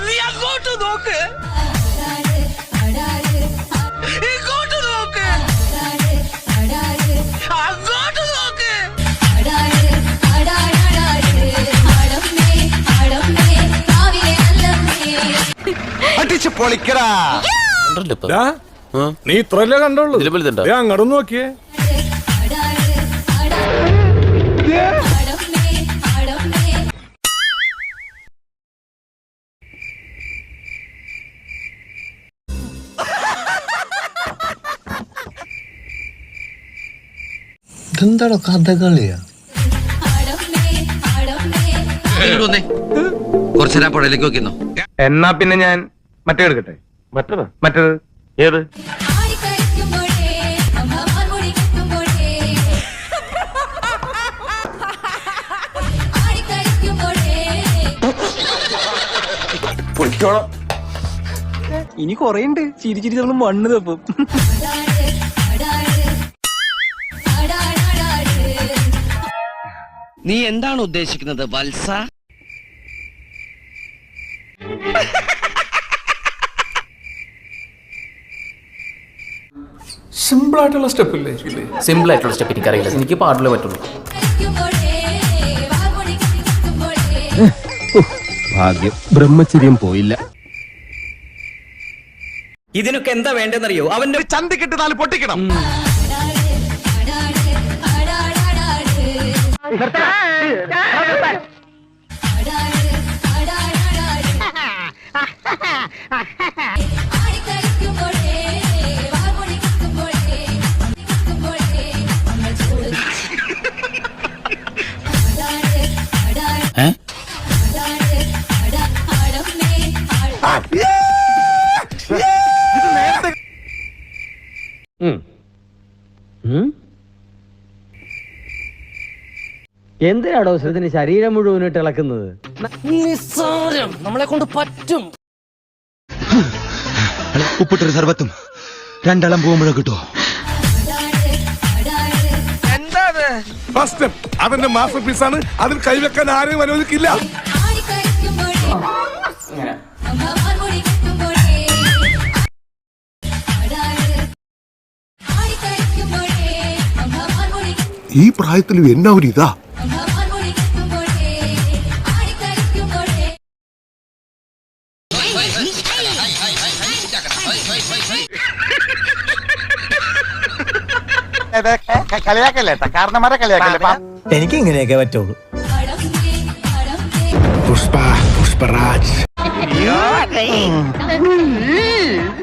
നീ അങ്ങോട്ട് നോക്ക്, ഇങ്ങോട്ട് നോക്ക്, അങ്ങോട്ട് നോക്ക്. അടിച്ച് പൊളിക്കടാ. നീ ഇത്രല്ലേ കണ്ടോളൂ, അങ്ങോട്ട് നോക്കിയേ. ഇതെന്താണോ കഥകളിയാ? കുറച്ചേരാ പുഴയിലേക്ക് നോക്കിന്നോ. എന്നാ പിന്നെ ഞാൻ മറ്റേ എടുക്കട്ടെ. മറ്റേത് ഏത്? ഇനി കൊറേണ്ട് ചിരിച്ചിരി നമ്മൾ മണ്ണ് തപ്പും. നീ എന്താണ് ഉദ്ദേശിക്കുന്നത് വത്സ? സിമ്പിൾ ആയിട്ടുള്ള സ്റ്റെപ്പ് ഇല്ലേ? സിമ്പിൾ ആയിട്ടുള്ള സ്റ്റെപ്പ് എനിക്കറിയില്ല, എനിക്ക് പാടില്ലേ പറ്റുള്ളൂ. ഭാഗ്യം ബ്രഹ്മചര്യം പോയില്ല. ഇതിനൊക്കെ എന്താ വേണ്ടെന്നറിയോ? അവന്റെ ചന്തി കെട്ടി നാല് പൊട്ടിക്കണം. എന്തിനാടോ ശ്രുതിന് ശരീരം മുഴുവനായിട്ട് ഇളക്കുന്നത്? നമ്മളെ കൊണ്ട് പറ്റും. ഉപ്പിട്ടൊരു സർവത്തും രണ്ടളം പോകുമ്പോഴോ കിട്ടോ? ഫസ്റ്റ് അവന്റെ മാസ്റ്റർ പീസ് ആണ്, അതിൽ കൈവെക്കാൻ ആരെയും അനുവദിക്കില്ല. ഈ പ്രായത്തിലും എന്നാ ഒരു ഇതാ. കളിയാക്കല്ലേ, കാരണന്മാരെ കളിയാക്കല്ലേ. എനിക്ക് ഇങ്ങനെയൊക്കെ പറ്റുള്ളൂ. പുഷ്പരാജ്